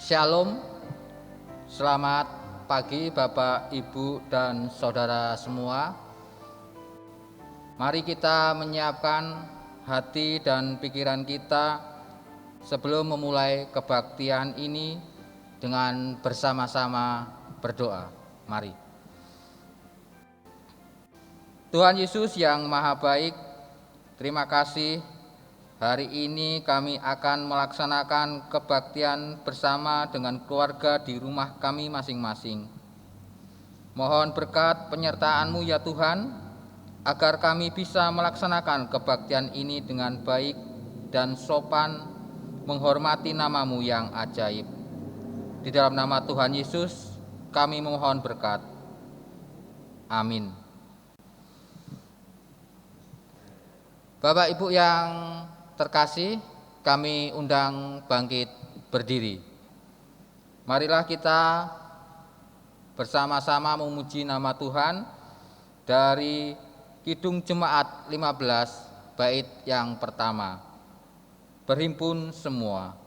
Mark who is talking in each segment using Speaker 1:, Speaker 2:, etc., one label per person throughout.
Speaker 1: Shalom, selamat pagi Bapak, Ibu, dan Saudara semua. Mari kita menyiapkan hati dan pikiran kita sebelum memulai kebaktian ini dengan bersama-sama berdoa. Mari. Tuhan Yesus yang Maha Baik, terima kasih. Hari ini kami akan melaksanakan kebaktian bersama dengan keluarga di rumah kami masing-masing. Mohon berkat penyertaan-Mu ya Tuhan, agar kami bisa melaksanakan kebaktian ini dengan baik dan sopan, menghormati nama-Mu yang ajaib. Di dalam nama Tuhan Yesus, kami memohon berkat. Amin. Bapak Ibu yang terkasih, kami undang bangkit berdiri. Marilah kita bersama-sama memuji nama Tuhan dari Kidung Jemaat 15 bait yang pertama. Berhimpun semua.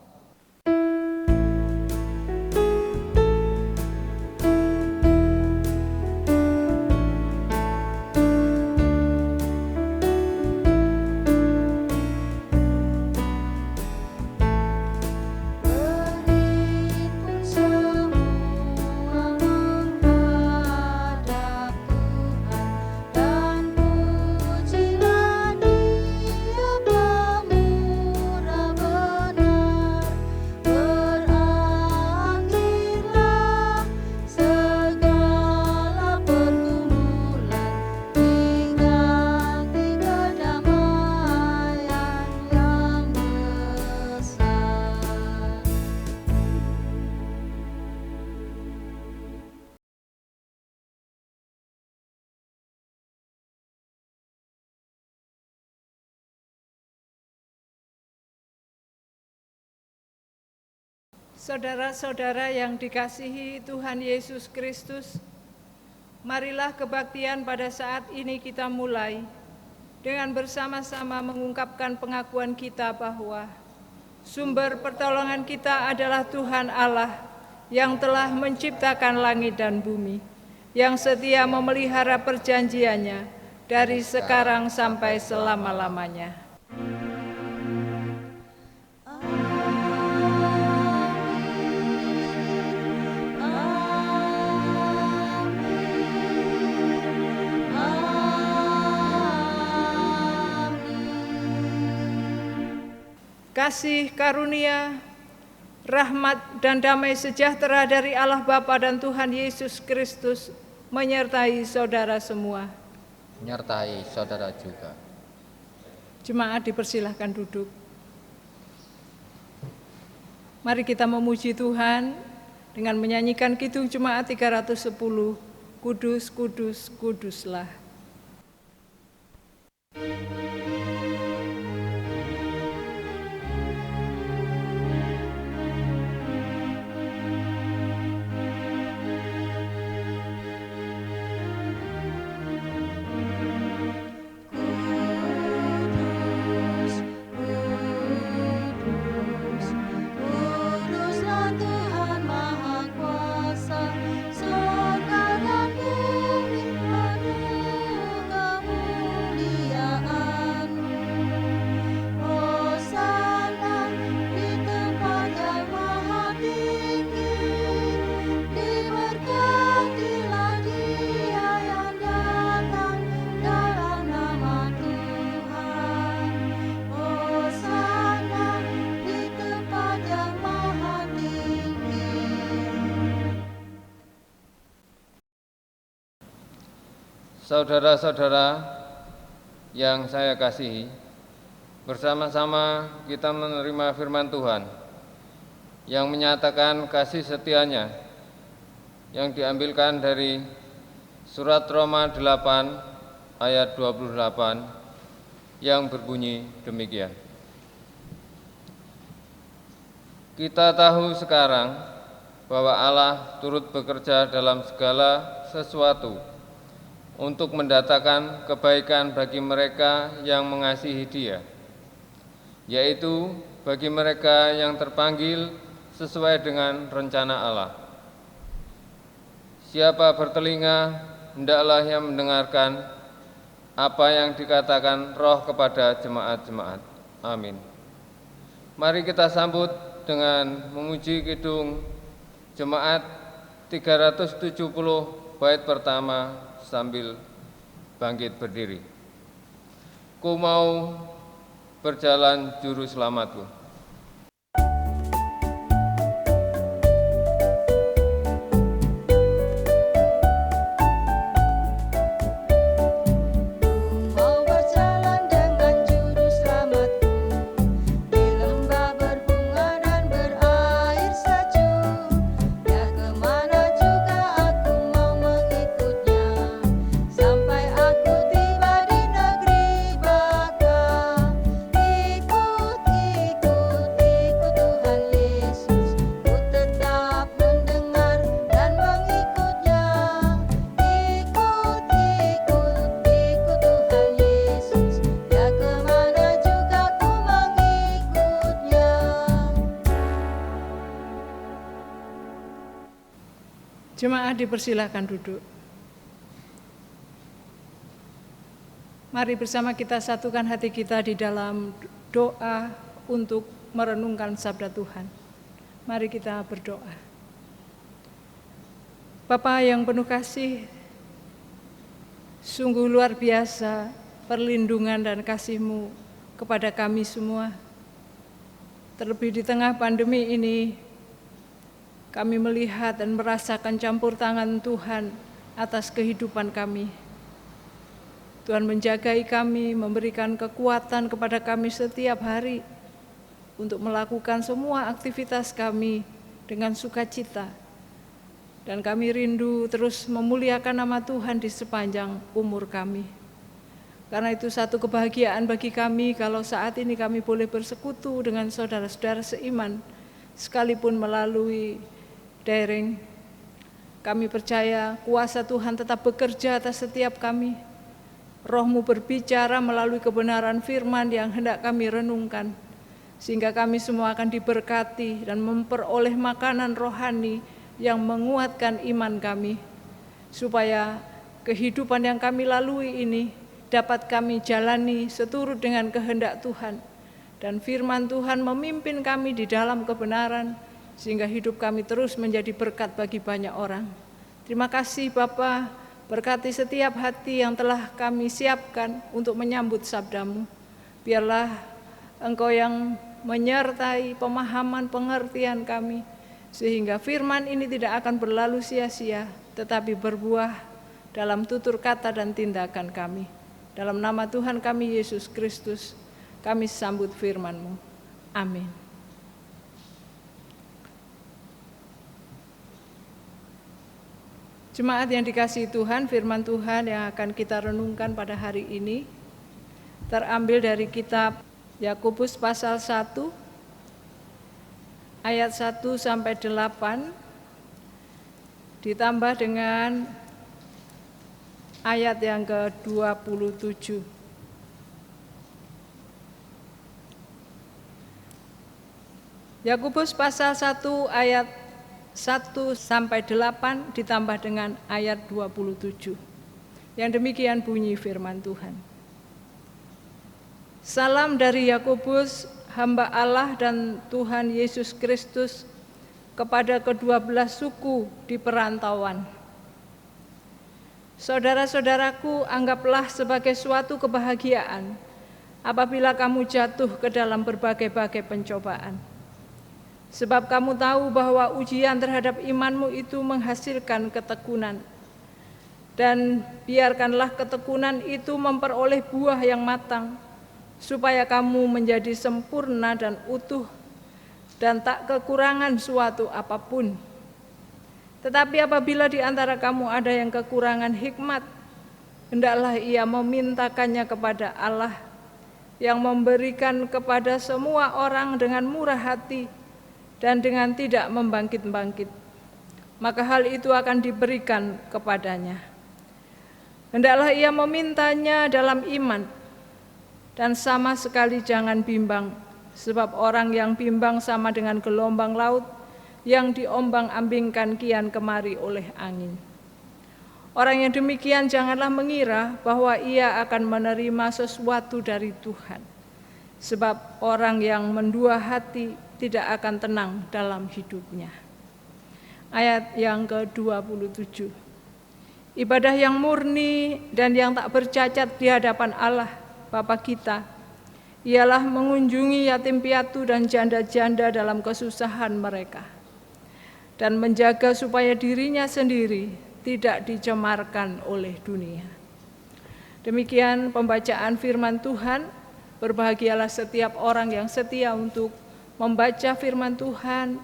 Speaker 2: Saudara-saudara yang dikasihi Tuhan Yesus Kristus, marilah kebaktian pada saat ini kita mulai dengan bersama-sama mengungkapkan pengakuan kita bahwa sumber pertolongan kita adalah Tuhan Allah yang telah menciptakan langit dan bumi, yang setia memelihara perjanjiannya dari sekarang sampai selama-lamanya. Kasih karunia, rahmat dan damai sejahtera dari Allah Bapa dan Tuhan Yesus Kristus menyertai saudara semua.
Speaker 1: Menyertai saudara juga.
Speaker 2: Jemaat dipersilahkan duduk. Mari kita memuji Tuhan dengan menyanyikan Kidung Jemaat 310, Kudus, Kudus, Kuduslah.
Speaker 3: Saudara-saudara yang saya kasihi, bersama-sama kita menerima firman Tuhan yang menyatakan kasih setianya yang diambilkan dari surat Roma 8 ayat 28 yang berbunyi demikian. Kita tahu sekarang bahwa Allah turut bekerja dalam segala sesuatu untuk mendatangkan kebaikan bagi mereka yang mengasihi Dia, yaitu bagi mereka yang terpanggil sesuai dengan rencana Allah. Siapa bertelinga, hendaklah ia mendengarkan apa yang dikatakan Roh kepada jemaat-jemaat. Amin. Mari kita sambut dengan memuji kidung Jemaat 370 bait pertama sambil bangkit berdiri. Ku mau berjalan juru selamatku.
Speaker 2: Jemaat dipersilahkan duduk. Mari bersama kita satukan hati kita di dalam doa untuk merenungkan sabda Tuhan. Mari kita berdoa. Bapa yang penuh kasih, sungguh luar biasa perlindungan dan kasih-Mu kepada kami semua. Terlebih di tengah pandemi ini, kami melihat dan merasakan campur tangan Tuhan atas kehidupan kami. Tuhan menjagai kami, memberikan kekuatan kepada kami setiap hari untuk melakukan semua aktivitas kami dengan sukacita. Dan kami rindu terus memuliakan nama Tuhan di sepanjang umur kami. Karena itu satu kebahagiaan bagi kami kalau saat ini kami boleh bersekutu dengan saudara-saudara seiman, sekalipun melalui daring. Kami percaya kuasa Tuhan tetap bekerja atas setiap kami. Roh-Mu berbicara melalui kebenaran firman yang hendak kami renungkan, sehingga kami semua akan diberkati dan memperoleh makanan rohani yang menguatkan iman kami, supaya kehidupan yang kami lalui ini dapat kami jalani seturut dengan kehendak Tuhan, dan firman Tuhan memimpin kami di dalam kebenaran, sehingga hidup kami terus menjadi berkat bagi banyak orang. Terima kasih Bapa, berkati setiap hati yang telah kami siapkan untuk menyambut sabda-Mu. Biarlah Engkau yang menyertai pemahaman pengertian kami, sehingga firman ini tidak akan berlalu sia-sia, tetapi berbuah dalam tutur kata dan tindakan kami. Dalam nama Tuhan kami Yesus Kristus, kami sambut firman-Mu. Amin. Jemaat yang dikasihi Tuhan, firman Tuhan yang akan kita renungkan pada hari ini terambil dari kitab Yakobus pasal 1 ayat 1 sampai 8 ditambah dengan ayat yang ke-27. Yakobus pasal 1 ayat 1 sampai 8 ditambah dengan ayat 27. Yang demikian bunyi firman Tuhan. Salam dari Yakobus, hamba Allah dan Tuhan Yesus Kristus, kepada kedua-belah suku di perantauan. Saudara-saudaraku, anggaplah sebagai suatu kebahagiaan apabila kamu jatuh ke dalam berbagai-bagai pencobaan. Sebab kamu tahu bahwa ujian terhadap imanmu itu menghasilkan ketekunan. Dan biarkanlah ketekunan itu memperoleh buah yang matang, supaya kamu menjadi sempurna dan utuh, dan tak kekurangan suatu apapun. Tetapi apabila di antara kamu ada yang kekurangan hikmat, hendaklah ia memintakannya kepada Allah, yang memberikan kepada semua orang dengan murah hati, dan dengan tidak membangkit-bangkit, maka hal itu akan diberikan kepadanya. Hendaklah ia memintanya dalam iman, dan sama sekali jangan bimbang, sebab orang yang bimbang sama dengan gelombang laut yang diombang-ambingkan kian kemari oleh angin. Orang yang demikian janganlah mengira bahwa ia akan menerima sesuatu dari Tuhan, sebab orang yang mendua hati tidak akan tenang dalam hidupnya. Ayat yang ke-27. Ibadah yang murni dan yang tak bercacat di hadapan Allah Bapa kita ialah mengunjungi yatim piatu dan janda-janda dalam kesusahan mereka, dan menjaga supaya dirinya sendiri tidak dicemarkan oleh dunia. Demikian pembacaan firman Tuhan. Berbahagialah setiap orang yang setia untuk membaca firman Tuhan,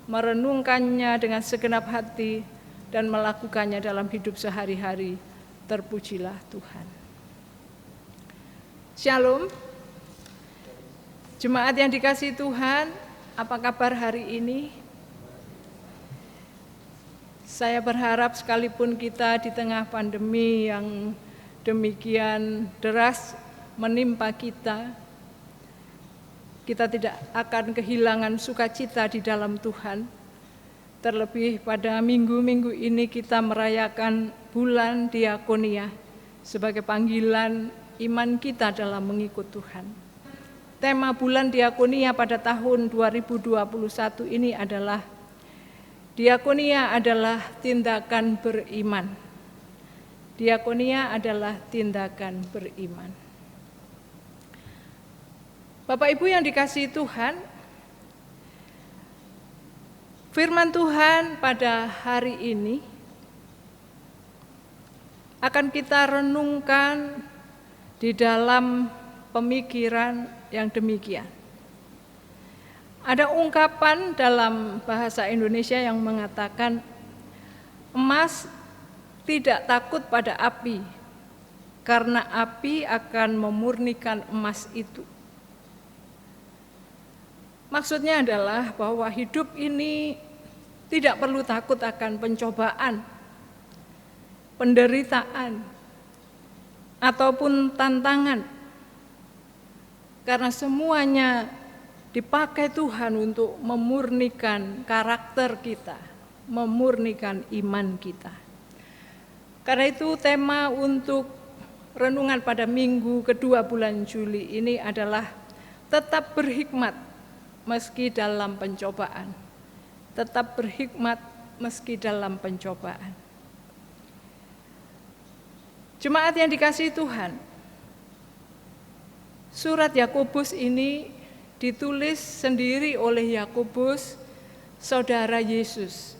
Speaker 2: merenungkannya dengan segenap hati, dan melakukannya dalam hidup sehari-hari. Terpujilah Tuhan. Shalom. Jemaat yang dikasihi Tuhan, apa kabar hari ini? Saya berharap sekalipun kita di tengah pandemi yang demikian deras menimpa kita tidak akan kehilangan sukacita di dalam Tuhan. Terlebih pada minggu-minggu ini kita merayakan bulan diakonia sebagai panggilan iman kita dalam mengikut Tuhan. Tema bulan diakonia pada tahun 2021 ini adalah diakonia adalah tindakan beriman. Diakonia adalah tindakan beriman. Bapak Ibu yang dikasihi Tuhan, firman Tuhan pada hari ini akan kita renungkan di dalam pemikiran yang demikian. Ada ungkapan dalam bahasa Indonesia yang mengatakan, emas tidak takut pada api, karena api akan memurnikan emas itu. Maksudnya adalah bahwa hidup ini tidak perlu takut akan pencobaan, penderitaan, ataupun tantangan, karena semuanya dipakai Tuhan untuk memurnikan karakter kita, memurnikan iman kita. Karena itu tema untuk renungan pada minggu kedua bulan Juli ini adalah tetap berhikmat meski dalam pencobaan. Tetap berhikmat meski dalam pencobaan. Jemaat yang dikasihi Tuhan, surat Yakobus ini ditulis sendiri oleh Yakobus, saudara Yesus.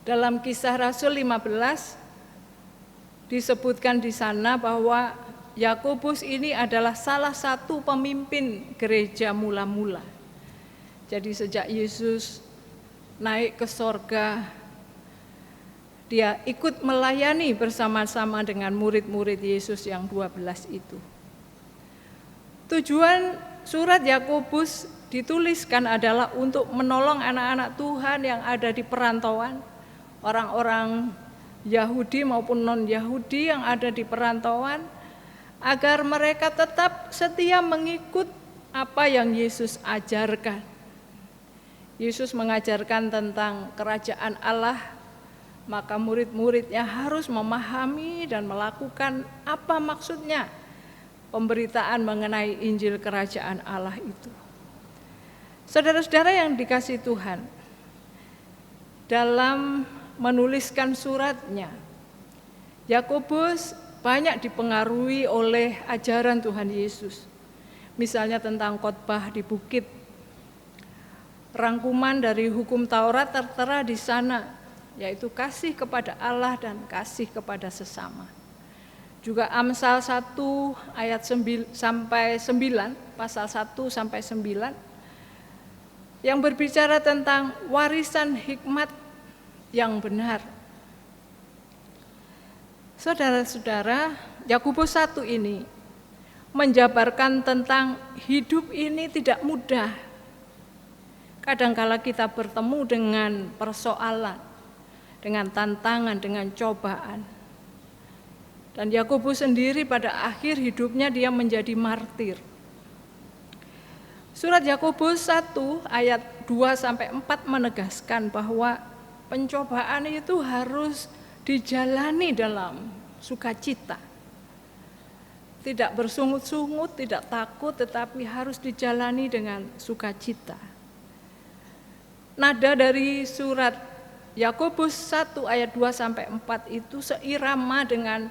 Speaker 2: Dalam Kisah Rasul 15 disebutkan di sana bahwa Yakobus ini adalah salah satu pemimpin gereja mula-mula. Jadi sejak Yesus naik ke sorga, dia ikut melayani bersama-sama dengan murid-murid Yesus yang 12 itu. Tujuan surat Yakobus dituliskan adalah untuk menolong anak-anak Tuhan yang ada di perantauan, orang-orang Yahudi maupun non-Yahudi yang ada di perantauan, agar mereka tetap setia mengikut apa yang Yesus ajarkan. Yesus mengajarkan tentang kerajaan Allah, maka murid-muridnya harus memahami dan melakukan apa maksudnya pemberitaan mengenai Injil kerajaan Allah itu. Saudara-saudara yang dikasihi Tuhan, dalam menuliskan suratnya, Yakobus banyak dipengaruhi oleh ajaran Tuhan Yesus. Misalnya tentang khotbah di bukit. Rangkuman dari hukum Taurat tertera di sana, yaitu kasih kepada Allah dan kasih kepada sesama. Juga Amsal 1 ayat 9 sampai 9, pasal 1 sampai 9, yang berbicara tentang warisan hikmat yang benar. Saudara-saudara, Yakobus 1 ini menjabarkan tentang hidup ini tidak mudah. Kadangkala kita bertemu dengan persoalan, dengan tantangan, dengan cobaan. Dan Yakobus sendiri pada akhir hidupnya dia menjadi martir. Surat Yakobus 1 ayat 2-4 menegaskan bahwa pencobaan itu harus dijalani dalam sukacita. Tidak bersungut-sungut, tidak takut, tetapi harus dijalani dengan sukacita. Nada dari surat Yakobus 1 ayat 2-4 itu seirama dengan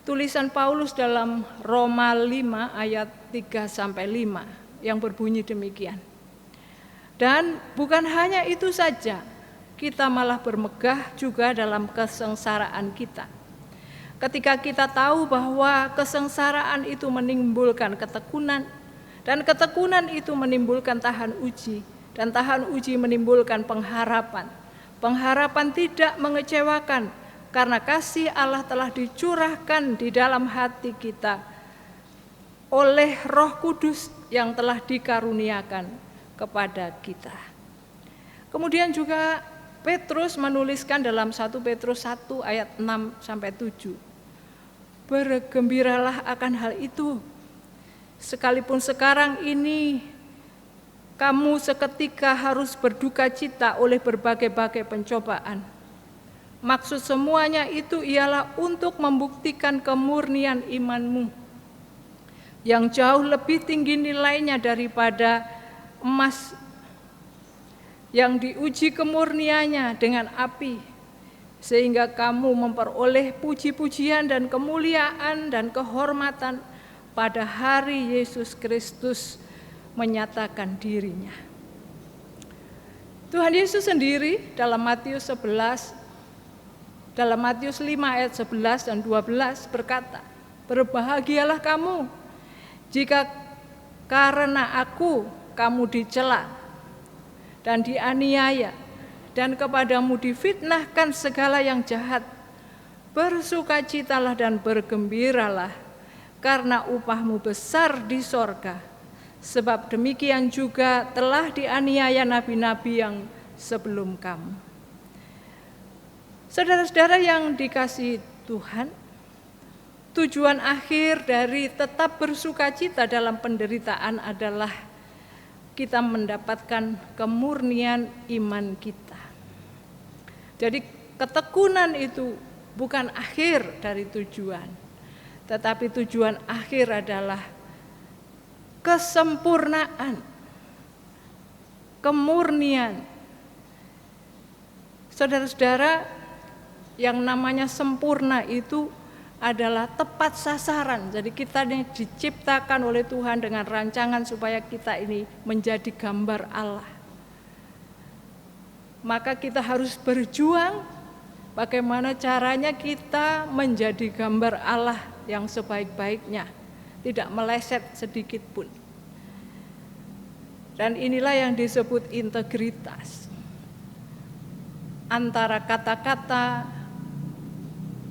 Speaker 2: tulisan Paulus dalam Roma 5 ayat 3-5 yang berbunyi demikian. Dan bukan hanya itu saja, kita malah bermegah juga dalam kesengsaraan kita. Ketika kita tahu bahwa kesengsaraan itu menimbulkan ketekunan, dan ketekunan itu menimbulkan tahan uji, dan tahan uji menimbulkan pengharapan. Pengharapan tidak mengecewakan, karena kasih Allah telah dicurahkan di dalam hati kita oleh Roh Kudus yang telah dikaruniakan kepada kita. Kemudian juga Petrus menuliskan dalam 1 Petrus 1 ayat 6-7. Bergembiralah akan hal itu, sekalipun sekarang ini kamu seketika harus berduka cita oleh berbagai-bagai pencobaan. Maksud semuanya itu ialah untuk membuktikan kemurnian imanmu yang jauh lebih tinggi nilainya daripada emas yang diuji kemurniannya dengan api, sehingga kamu memperoleh puji-pujian dan kemuliaan dan kehormatan pada hari Yesus Kristus menyatakan dirinya. Tuhan Yesus sendiri dalam Matius 5 ayat 11 dan 12 berkata, berbahagialah kamu jika karena aku kamu dicela dan dianiaya, dan kepadamu difitnahkan segala yang jahat. Bersukacitalah dan bergembiralah, karena upahmu besar di sorga. Sebab demikian juga telah dianiaya nabi-nabi yang sebelum kamu. Saudara-saudara yang dikasihi Tuhan, tujuan akhir dari tetap bersukacita dalam penderitaan adalah kita mendapatkan kemurnian iman kita. Jadi ketekunan itu bukan akhir dari tujuan, tetapi tujuan akhir adalah kesempurnaan, kemurnian. Saudara-saudara, yang namanya sempurna itu adalah tepat sasaran. Jadi kita ini diciptakan oleh Tuhan dengan rancangan supaya kita ini menjadi gambar Allah. Maka kita harus berjuang bagaimana caranya kita menjadi gambar Allah yang sebaik-baiknya, tidak meleset sedikit pun. Dan inilah yang disebut integritas. Antara kata-kata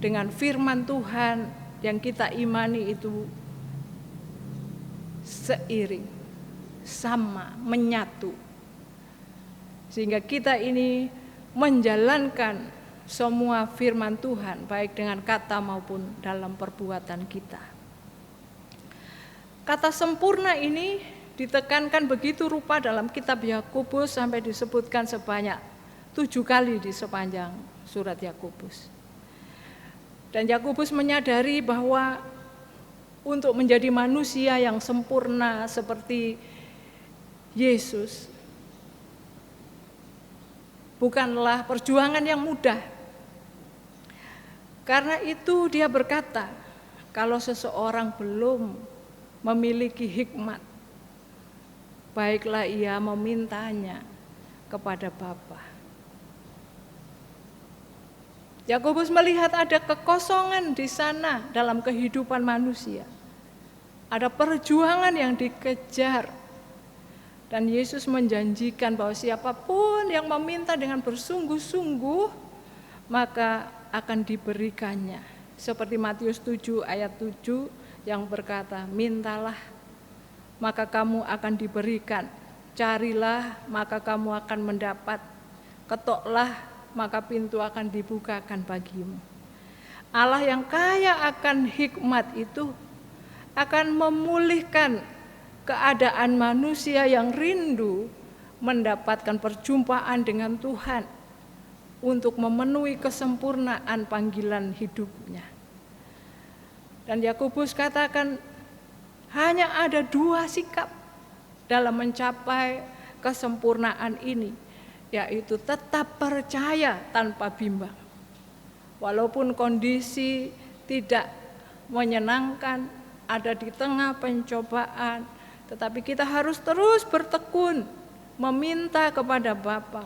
Speaker 2: dengan firman Tuhan yang kita imani itu seiring, sama, menyatu. Sehingga kita ini menjalankan semua firman Tuhan, baik dengan kata maupun dalam perbuatan kita. Kata sempurna ini ditekankan begitu rupa dalam kitab Yakobus sampai disebutkan sebanyak 7 kali di sepanjang surat Yakobus. Dan Yakobus menyadari bahwa untuk menjadi manusia yang sempurna seperti Yesus bukanlah perjuangan yang mudah. Karena itu dia berkata, kalau seseorang belum memiliki hikmat, baiklah ia memintanya kepada Bapa. Yakobus melihat ada kekosongan di sana dalam kehidupan manusia. Ada perjuangan yang dikejar. Dan Yesus menjanjikan bahwa siapapun yang meminta dengan bersungguh-sungguh, maka akan diberikannya. Seperti Matius 7 ayat 7 yang berkata, mintalah maka kamu akan diberikan, carilah maka kamu akan mendapat, ketoklah maka pintu akan dibukakan bagimu. Allah yang kaya akan hikmat itu akan memulihkan keadaan manusia yang rindu mendapatkan perjumpaan dengan Tuhan untuk memenuhi kesempurnaan panggilan hidupnya. Dan Yakobus katakan hanya ada 2 sikap dalam mencapai kesempurnaan ini, yaitu tetap percaya tanpa bimbang. Walaupun kondisi tidak menyenangkan, ada di tengah pencobaan, tetapi kita harus terus bertekun, meminta kepada Bapa,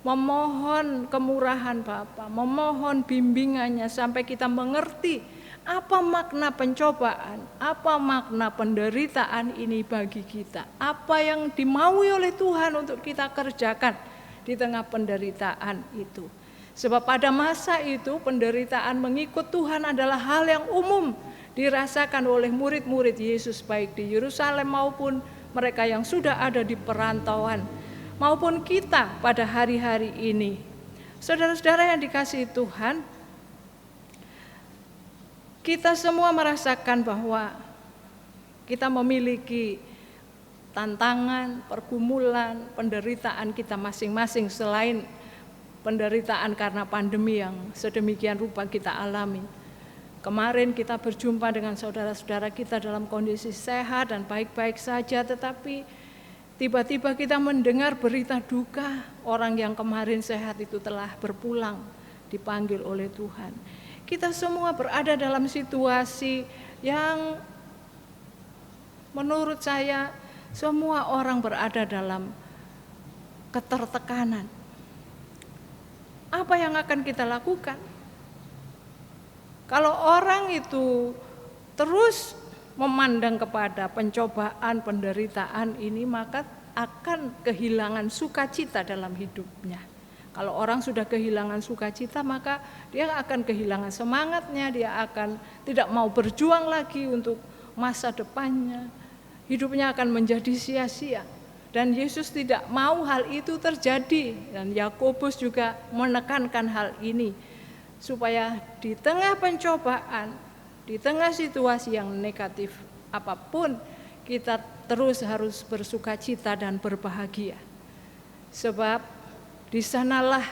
Speaker 2: memohon kemurahan Bapa, memohon bimbingannya sampai kita mengerti apa makna pencobaan, apa makna penderitaan ini bagi kita, apa yang dimaui oleh Tuhan untuk kita kerjakan di tengah penderitaan itu. Sebab pada masa itu penderitaan mengikut Tuhan adalah hal yang umum dirasakan oleh murid-murid Yesus, baik di Yerusalem maupun mereka yang sudah ada di perantauan, maupun kita pada hari-hari ini. Saudara-saudara yang dikasihi Tuhan, kita semua merasakan bahwa kita memiliki tantangan, pergumulan, penderitaan kita masing-masing selain penderitaan karena pandemi yang sedemikian rupa kita alami. Kemarin kita berjumpa dengan saudara-saudara kita dalam kondisi sehat dan baik-baik saja, tetapi tiba-tiba kita mendengar berita duka, orang yang kemarin sehat itu telah berpulang, dipanggil oleh Tuhan. Kita semua berada dalam situasi yang menurut saya semua orang berada dalam ketertekanan. Apa yang akan kita lakukan? Kalau orang itu terus memandang kepada pencobaan, penderitaan ini, maka akan kehilangan sukacita dalam hidupnya. Kalau orang sudah kehilangan sukacita, maka dia akan kehilangan semangatnya, dia akan tidak mau berjuang lagi untuk masa depannya. Hidupnya akan menjadi sia-sia. Dan Yesus tidak mau hal itu terjadi. Dan Yakobus juga menekankan hal ini, supaya di tengah pencobaan, di tengah situasi yang negatif apapun, kita terus harus bersukacita dan berbahagia. Sebab di sanalah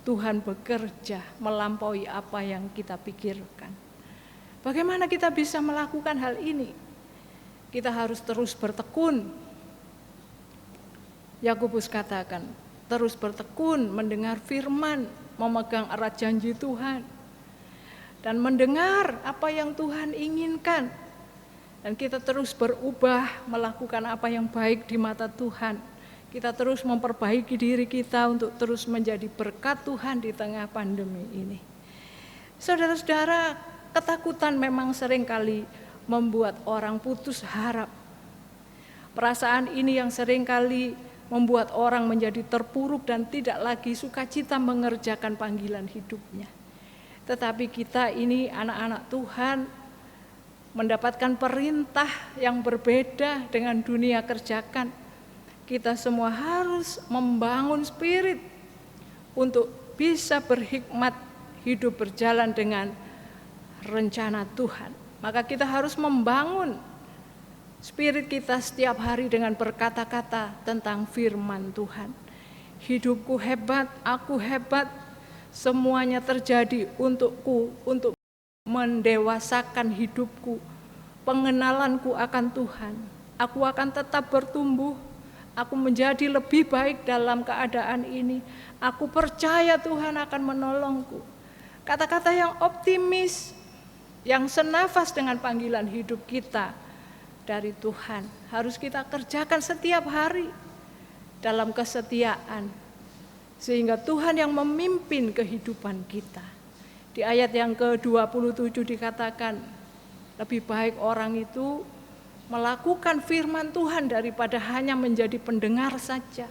Speaker 2: Tuhan bekerja melampaui apa yang kita pikirkan. Bagaimana kita bisa melakukan hal ini? Kita harus terus bertekun. Yakobus katakan, terus bertekun mendengar firman, memegang erat janji Tuhan, dan mendengar apa yang Tuhan inginkan. Dan kita terus berubah, melakukan apa yang baik di mata Tuhan. Kita terus memperbaiki diri kita untuk terus menjadi berkat Tuhan di tengah pandemi ini. Saudara-saudara, ketakutan memang seringkali membuat orang putus harap. Perasaan ini yang seringkali membuat orang menjadi terpuruk dan tidak lagi sukacita mengerjakan panggilan hidupnya. Tetapi kita ini anak-anak Tuhan mendapatkan perintah yang berbeda dengan dunia kerjakan. Kita semua harus membangun spirit untuk bisa berhikmat, hidup berjalan dengan rencana Tuhan. Maka kita harus membangun spirit kita setiap hari dengan berkata-kata tentang firman Tuhan. Hidupku hebat, aku hebat, semuanya terjadi untukku, untuk mendewasakan hidupku, pengenalanku akan Tuhan. Aku akan tetap bertumbuh, aku menjadi lebih baik dalam keadaan ini. Aku percaya Tuhan akan menolongku. Kata-kata yang optimis, yang senafas dengan panggilan hidup kita dari Tuhan, harus kita kerjakan setiap hari dalam kesetiaan, sehingga Tuhan yang memimpin kehidupan kita. Di ayat yang ke-27 dikatakan, lebih baik orang itu melakukan firman Tuhan daripada hanya menjadi pendengar saja.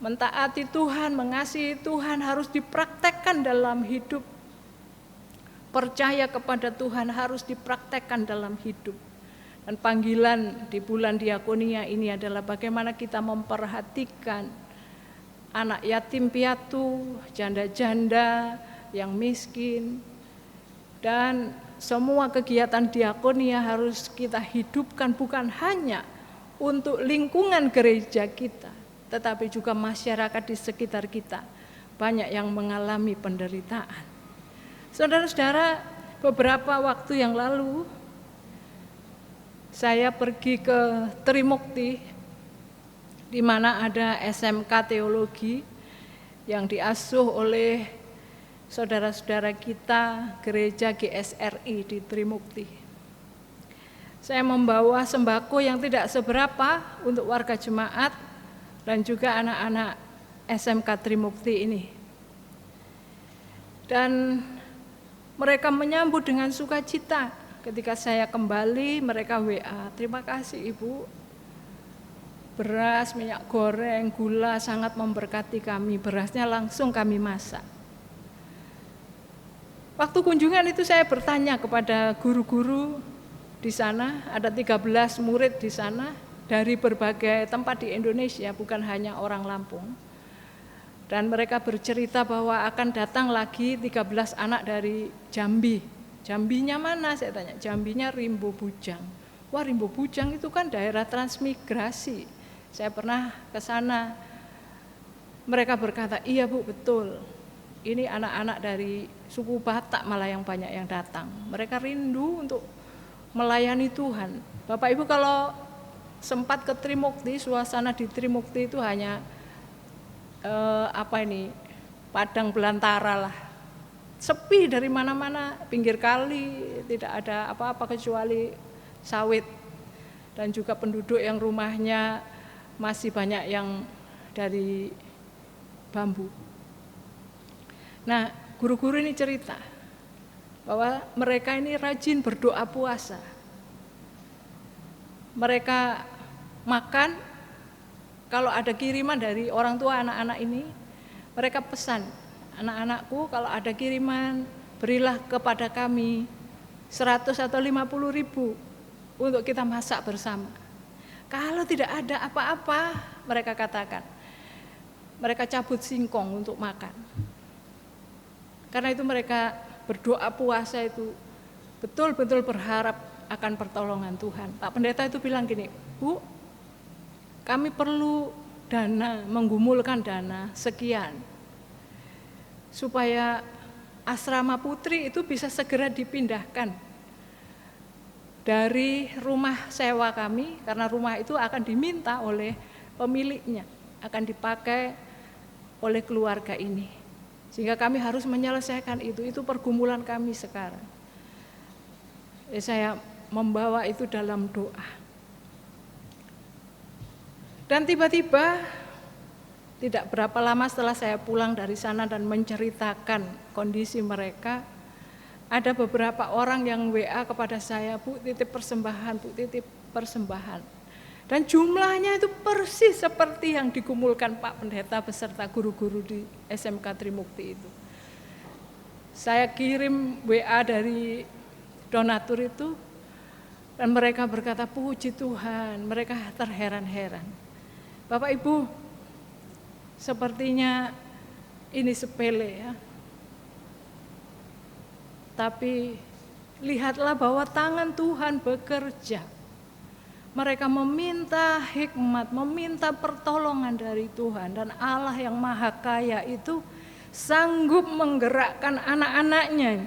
Speaker 2: Mentaati Tuhan, mengasihi Tuhan harus dipraktekkan dalam hidup. Percaya kepada Tuhan harus dipraktekkan dalam hidup. Dan panggilan di bulan diakonia ini adalah bagaimana kita memperhatikan anak yatim piatu, janda-janda yang miskin. Dan semua kegiatan diakonia harus kita hidupkan bukan hanya untuk lingkungan gereja kita, tetapi juga masyarakat di sekitar kita, banyak yang mengalami penderitaan. Saudara-saudara, beberapa waktu yang lalu saya pergi ke Trimukti, di mana ada SMK Teologi yang diasuh oleh saudara-saudara kita gereja GSRI di Trimukti. Saya membawa sembako yang tidak seberapa untuk warga jemaat dan juga anak-anak SMK Trimukti ini. Dan mereka menyambut dengan sukacita. Ketika saya kembali, mereka WA, terima kasih Ibu, beras, minyak goreng, gula sangat memberkati kami, berasnya langsung kami masak. Waktu kunjungan itu saya bertanya kepada guru-guru di sana, ada 13 murid di sana dari berbagai tempat di Indonesia, bukan hanya orang Lampung. Dan mereka bercerita bahwa akan datang lagi 13 anak dari Jambi. Jambinya mana? Saya tanya. Jambinya Rimbo Bujang. Wah, Rimbo Bujang itu kan daerah transmigrasi. Saya pernah ke sana. Mereka berkata, iya Bu, betul. Ini anak-anak dari suku Batak malah yang banyak yang datang. Mereka rindu untuk melayani Tuhan. Bapak Ibu kalau sempat ke Trimukti, suasana di Trimukti itu hanya padang belantara lah. Sepi dari mana-mana, pinggir kali, tidak ada apa-apa kecuali sawit. Dan juga penduduk yang rumahnya masih banyak yang dari bambu. Nah, guru-guru ini cerita bahwa mereka ini rajin berdoa puasa. Mereka makan, kalau ada kiriman dari orang tua anak-anak ini, mereka pesan, anak-anakku kalau ada kiriman berilah kepada kami 100 atau 50 ribu untuk kita masak bersama. Kalau tidak ada apa-apa, mereka katakan, mereka cabut singkong untuk makan. Karena itu mereka berdoa puasa itu betul-betul berharap akan pertolongan Tuhan. Pak Pendeta itu bilang gini, Bu, kami perlu dana, menggumulkan dana sekian, supaya asrama putri itu bisa segera dipindahkan dari rumah sewa kami, karena rumah itu akan diminta oleh pemiliknya, akan dipakai oleh keluarga ini. Sehingga kami harus menyelesaikan itu pergumulan kami sekarang. Saya membawa itu dalam doa. Dan tiba-tiba tidak berapa lama setelah saya pulang dari sana dan menceritakan kondisi mereka, ada beberapa orang yang WA kepada saya, Bu, titip persembahan, Bu, titip persembahan. Dan jumlahnya itu persis seperti yang digumulkan Pak Pendeta beserta guru-guru di SMK Trimukti itu. Saya kirim WA dari donatur itu, dan mereka berkata, puji Tuhan, mereka terheran-heran. Bapak Ibu, sepertinya ini sepele ya. Tapi lihatlah bahwa tangan Tuhan bekerja. Mereka meminta hikmat, meminta pertolongan dari Tuhan, dan Allah yang Maha Kaya itu sanggup menggerakkan anak-anaknya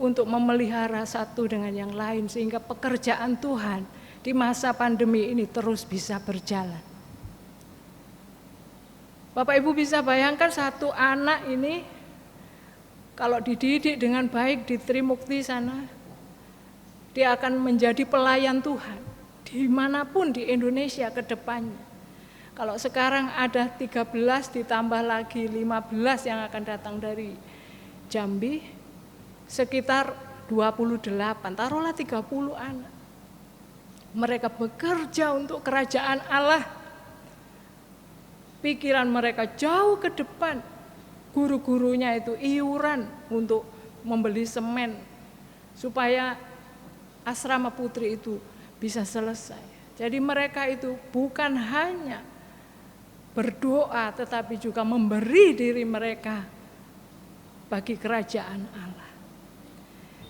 Speaker 2: untuk memelihara satu dengan yang lain, sehingga pekerjaan Tuhan di masa pandemi ini terus bisa berjalan. Bapak Ibu bisa bayangkan satu anak ini kalau dididik dengan baik di Trimukti sana, dia akan menjadi pelayan Tuhan dimanapun di Indonesia ke depannya. Kalau sekarang ada 13 ditambah lagi 15 yang akan datang dari Jambi, sekitar 28, taruhlah 30 anak. Mereka bekerja untuk kerajaan Allah. Pikiran mereka jauh ke depan. Guru-gurunya itu iuran untuk membeli semen supaya asrama putri itu bisa selesai. Jadi mereka itu bukan hanya berdoa tetapi juga memberi diri mereka bagi kerajaan Allah.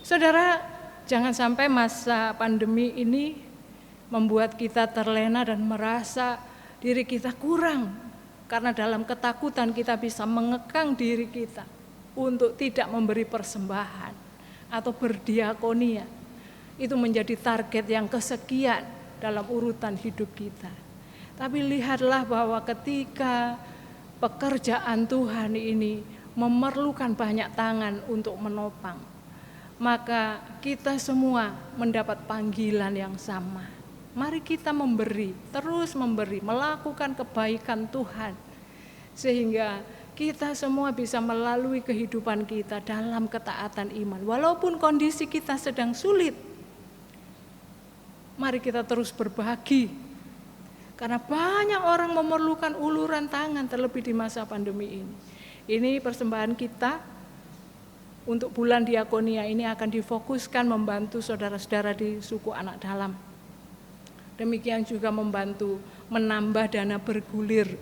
Speaker 2: Saudara, jangan sampai masa pandemi ini membuat kita terlena dan merasa diri kita kurang, karena dalam ketakutan kita bisa mengekang diri kita untuk tidak memberi persembahan atau berdiakonia. Itu menjadi target yang kesekian dalam urutan hidup kita. Tapi lihatlah bahwa ketika pekerjaan Tuhan ini memerlukan banyak tangan untuk menopang, maka kita semua mendapat panggilan yang sama. Mari kita memberi, terus memberi, melakukan kebaikan Tuhan, sehingga kita semua bisa melalui kehidupan kita dalam ketaatan iman. Walaupun kondisi kita sedang sulit, mari kita terus berbagi. Karena banyak orang memerlukan uluran tangan, terlebih di masa pandemi ini. Ini persembahan kita untuk bulan diakonia ini akan difokuskan membantu saudara-saudara di suku anak dalam. Demikian juga membantu menambah dana bergulir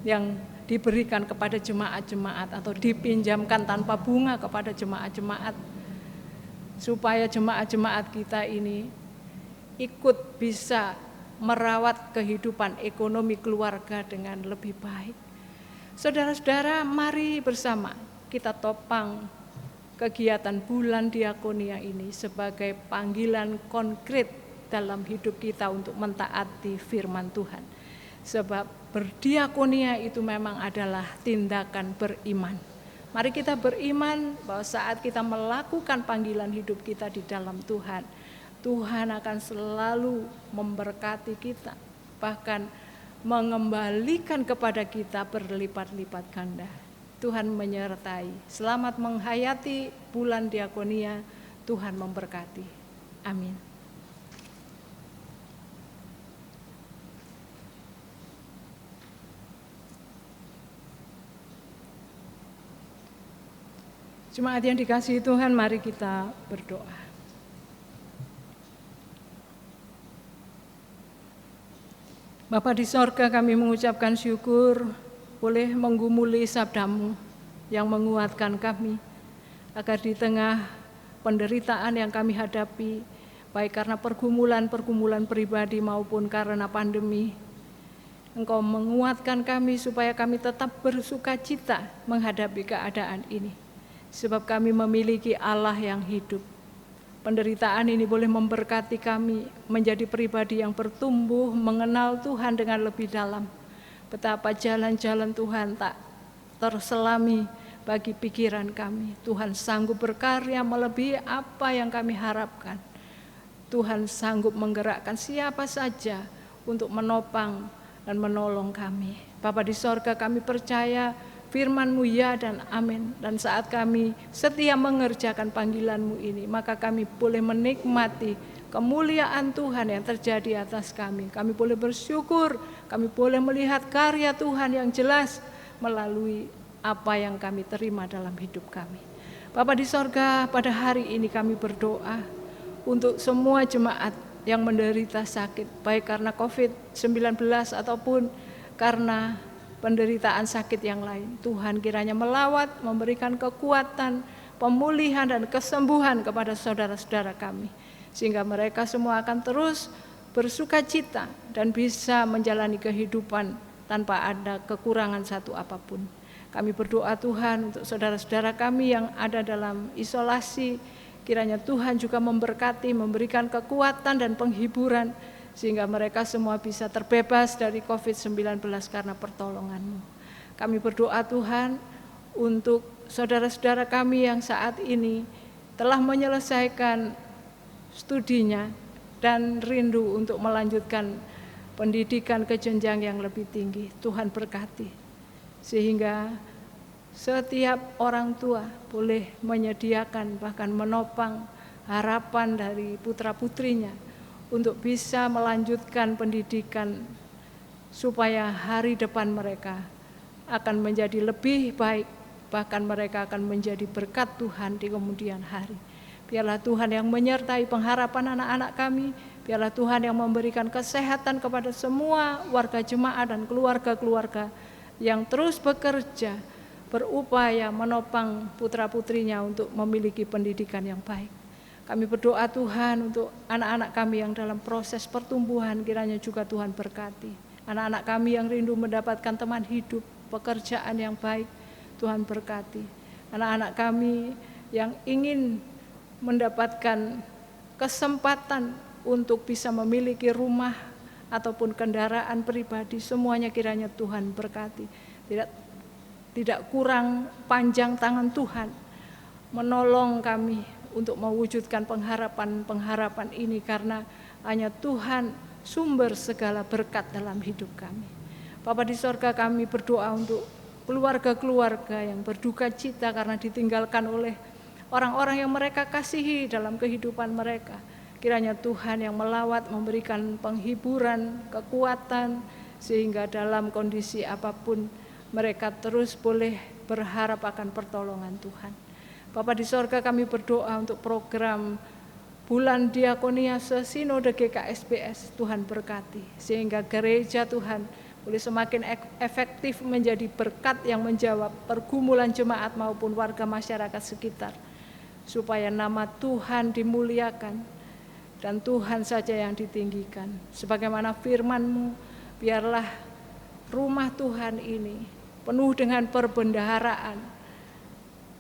Speaker 2: yang diberikan kepada jemaat-jemaat atau dipinjamkan tanpa bunga kepada jemaat-jemaat, supaya jemaat-jemaat kita ini ikut bisa merawat kehidupan ekonomi keluarga dengan lebih baik. Saudara-saudara, mari bersama kita topang kegiatan bulan diakonia ini sebagai panggilan konkret dalam hidup kita untuk mentaati firman Tuhan. Sebab berdiakonia itu memang adalah tindakan beriman. Mari kita beriman bahwa saat kita melakukan panggilan hidup kita di dalam Tuhan, Tuhan akan selalu memberkati kita, bahkan mengembalikan kepada kita berlipat-lipat ganda. Tuhan menyertai. Selamat menghayati bulan diakonia. Tuhan memberkati. Amin. Jemaat yang dikasihi Tuhan, mari kita berdoa. Bapa di sorga, kami mengucapkan syukur boleh menggumuli sabda-Mu yang menguatkan kami, agar di tengah penderitaan yang kami hadapi, baik karena pergumulan-pergumulan pribadi maupun karena pandemi, Engkau menguatkan kami supaya kami tetap bersukacita menghadapi keadaan ini. Sebab kami memiliki Allah yang hidup. Penderitaan ini boleh memberkati kami menjadi pribadi yang bertumbuh, mengenal Tuhan dengan lebih dalam. Betapa jalan-jalan Tuhan tak terselami bagi pikiran kami. Tuhan sanggup berkarya melebihi apa yang kami harapkan. Tuhan sanggup menggerakkan siapa saja untuk menopang dan menolong kami. Bapa di sorga, kami percaya firman-Mu ya dan amin. Dan saat kami setia mengerjakan panggilan-Mu ini, maka kami boleh menikmati kemuliaan Tuhan yang terjadi atas kami. Kami boleh bersyukur, kami boleh melihat karya Tuhan yang jelas melalui apa yang kami terima dalam hidup kami. Bapa di sorga, pada hari ini kami berdoa untuk semua jemaat yang menderita sakit, baik karena COVID-19 ataupun karena penderitaan sakit yang lain. Tuhan kiranya melawat, memberikan kekuatan, pemulihan dan kesembuhan kepada saudara-saudara kami, sehingga mereka semua akan terus bersukacita dan bisa menjalani kehidupan tanpa ada kekurangan satu apapun. Kami berdoa Tuhan untuk saudara-saudara kami yang ada dalam isolasi, kiranya Tuhan juga memberkati, memberikan kekuatan dan penghiburan, sehingga mereka semua bisa terbebas dari COVID-19 karena pertolongan-Mu. Kami berdoa Tuhan untuk saudara-saudara kami yang saat ini telah menyelesaikan studinya dan rindu untuk melanjutkan pendidikan ke jenjang yang lebih tinggi. Tuhan berkati, sehingga setiap orang tua boleh menyediakan bahkan menopang harapan dari putra-putrinya untuk bisa melanjutkan pendidikan, supaya hari depan mereka akan menjadi lebih baik, bahkan mereka akan menjadi berkat Tuhan di kemudian hari. Biarlah Tuhan yang menyertai pengharapan anak-anak kami, biarlah Tuhan yang memberikan kesehatan kepada semua warga jemaat dan keluarga-keluarga yang terus bekerja, berupaya menopang putra-putrinya untuk memiliki pendidikan yang baik. Kami berdoa Tuhan untuk anak-anak kami yang dalam proses pertumbuhan, kiranya juga Tuhan berkati. Anak-anak kami yang rindu mendapatkan teman hidup, pekerjaan yang baik, Tuhan berkati. Anak-anak kami yang ingin mendapatkan kesempatan untuk bisa memiliki rumah ataupun kendaraan pribadi, semuanya kiranya Tuhan berkati. Tidak kurang panjang tangan Tuhan menolong kami untuk mewujudkan pengharapan ini, karena hanya Tuhan sumber segala berkat dalam hidup kami. Bapa di sorga, kami berdoa untuk keluarga-keluarga yang berduka cita karena ditinggalkan oleh orang-orang yang mereka kasihi dalam kehidupan mereka. Kiranya Tuhan yang melawat memberikan penghiburan, kekuatan, sehingga dalam kondisi apapun mereka terus boleh berharap akan pertolongan Tuhan. Bapa di sorga, kami berdoa untuk program Bulan Diakonia Sesinode GKSBS, Tuhan berkati, sehingga gereja Tuhan boleh semakin efektif menjadi berkat yang menjawab pergumulan jemaat maupun warga masyarakat sekitar, supaya nama Tuhan dimuliakan dan Tuhan saja yang ditinggikan. Sebagaimana firman-Mu, biarlah rumah Tuhan ini penuh dengan perbendaharaan,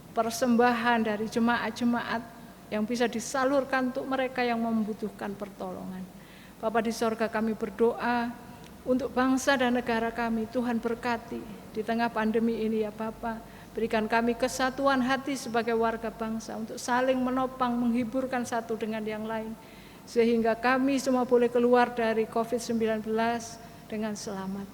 Speaker 2: persembahan dari jemaat-jemaat yang bisa disalurkan untuk mereka yang membutuhkan pertolongan. Bapa di sorga, kami berdoa untuk bangsa dan negara kami. Tuhan berkati di tengah pandemi ini ya Bapa. Berikan kami kesatuan hati sebagai warga bangsa untuk saling menopang, menghiburkan satu dengan yang lain, sehingga kami semua boleh keluar dari COVID-19 dengan selamat.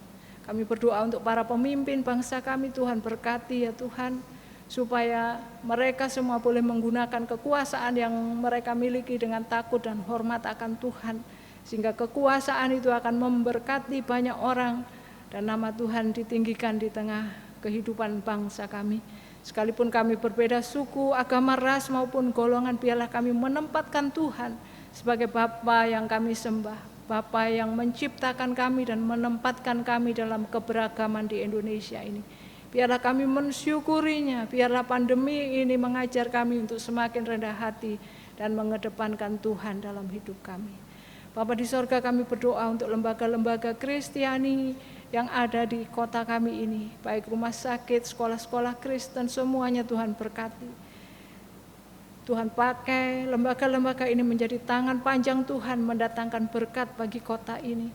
Speaker 2: Kami berdoa untuk para pemimpin bangsa kami. Tuhan berkati ya Tuhan, supaya mereka semua boleh menggunakan kekuasaan yang mereka miliki dengan takut dan hormat akan Tuhan, sehingga kekuasaan itu akan memberkati banyak orang dan nama Tuhan ditinggikan di tengah kehidupan bangsa kami. Sekalipun kami berbeda suku, agama, ras maupun golongan, biarlah kami menempatkan Tuhan sebagai Bapa yang kami sembah, Bapa yang menciptakan kami dan menempatkan kami dalam keberagaman di Indonesia ini. Biarlah kami mensyukurinya, biarlah pandemi ini mengajar kami untuk semakin rendah hati dan mengedepankan Tuhan dalam hidup kami. Bapa di sorga, kami berdoa untuk lembaga-lembaga Kristiani yang ada di kota kami ini, baik rumah sakit, sekolah-sekolah Kristen, semuanya Tuhan berkati. Tuhan pakai lembaga-lembaga ini menjadi tangan panjang Tuhan mendatangkan berkat bagi kota ini.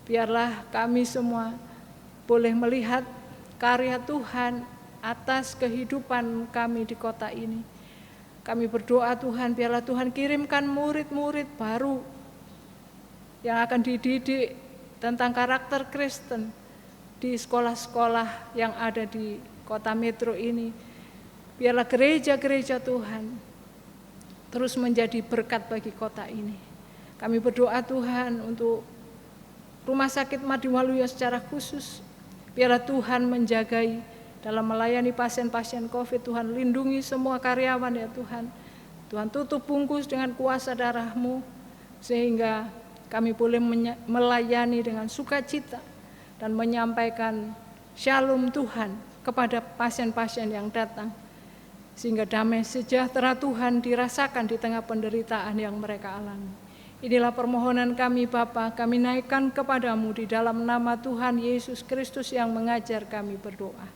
Speaker 2: Biarlah kami semua boleh melihat karya Tuhan atas kehidupan kami di kota ini. Kami berdoa Tuhan, biarlah Tuhan kirimkan murid-murid baru yang akan dididik tentang karakter Kristen di sekolah-sekolah yang ada di kota metro ini. Biarlah gereja-gereja Tuhan terus menjadi berkat bagi kota ini. Kami berdoa Tuhan untuk Rumah Sakit Madiwaluyo secara khusus. Biarlah Tuhan menjagai dalam melayani pasien-pasien COVID. Tuhan lindungi semua karyawan ya Tuhan. Tuhan tutup bungkus dengan kuasa darah-Mu, sehingga kami boleh melayani dengan sukacita dan menyampaikan shalom Tuhan kepada pasien-pasien yang datang, sehingga damai sejahtera Tuhan dirasakan di tengah penderitaan yang mereka alami. Inilah permohonan kami Bapa, kami naikkan kepadamu di dalam nama Tuhan Yesus Kristus yang mengajar kami berdoa.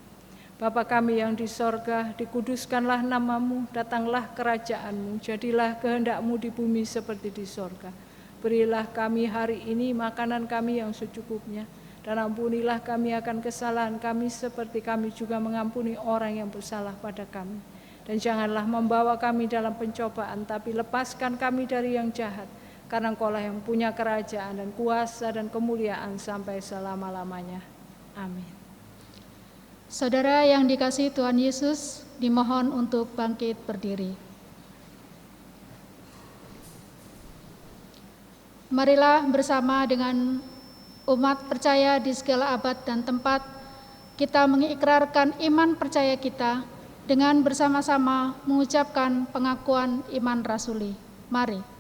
Speaker 2: Bapa kami yang di sorga, dikuduskanlah namamu, datanglah kerajaanmu, jadilah kehendak-Mu di bumi seperti di sorga. Berilah kami hari ini makanan kami yang secukupnya, dan ampunilah kami akan kesalahan kami seperti kami juga mengampuni orang yang bersalah pada kami. Dan janganlah membawa kami dalam pencobaan, tapi lepaskan kami dari yang jahat. Karena Engkaulah yang punya kerajaan dan kuasa dan kemuliaan sampai selama-lamanya. Amin.
Speaker 4: Saudara yang dikasihi Tuhan Yesus, dimohon untuk bangkit berdiri. Marilah bersama dengan umat percaya di segala abad dan tempat, kita mengikrarkan iman percaya kita dengan bersama-sama mengucapkan pengakuan iman rasuli. Mari.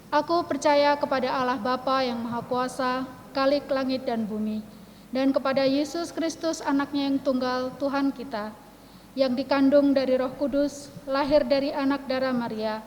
Speaker 4: Aku percaya kepada Allah Bapa yang Maha Kuasa, Khalik langit dan bumi, dan kepada Yesus Kristus anaknya yang tunggal Tuhan kita, yang dikandung dari Roh Kudus, lahir dari anak darah Maria,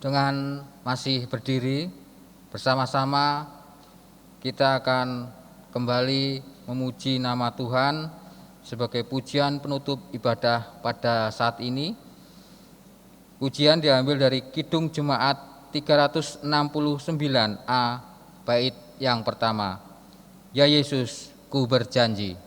Speaker 1: Dengan masih berdiri bersama-sama kita akan kembali memuji nama Tuhan sebagai pujian penutup ibadah pada saat ini. Pujian diambil dari Kidung Jemaat 369A bait yang pertama. Ya Yesus, ku berjanji.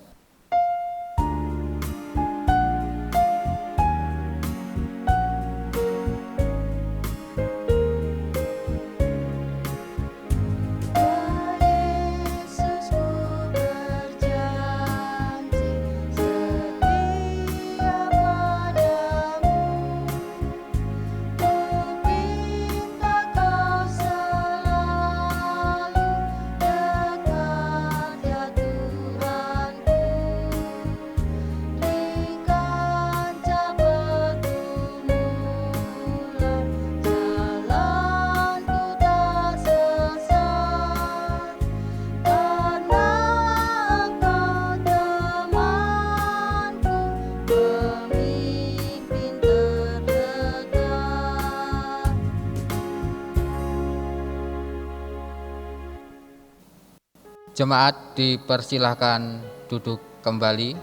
Speaker 1: Jemaat dipersilahkan duduk kembali.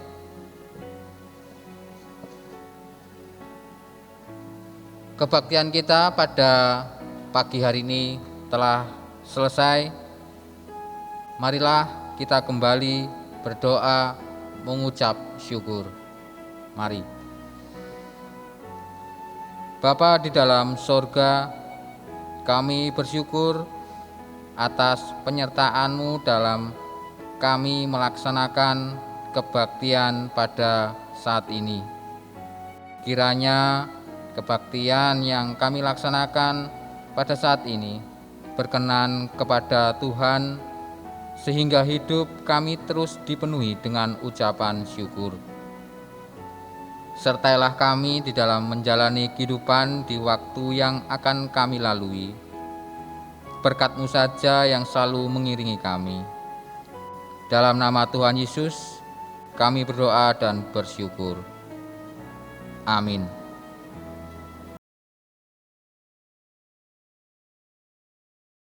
Speaker 1: Kebaktian kita pada pagi hari ini telah selesai. Marilah kita kembali berdoa mengucap syukur. Mari. Bapa di dalam sorga, kami bersyukur atas penyertaan-Mu dalam kami melaksanakan kebaktian pada saat ini. Kiranya kebaktian yang kami laksanakan pada saat ini berkenan kepada Tuhan, sehingga hidup kami terus dipenuhi dengan ucapan syukur. Sertailah kami di dalam menjalani kehidupan di waktu yang akan kami lalui. Berkat-Mu saja yang selalu mengiringi kami. Dalam nama Tuhan Yesus, kami berdoa dan bersyukur. Amin.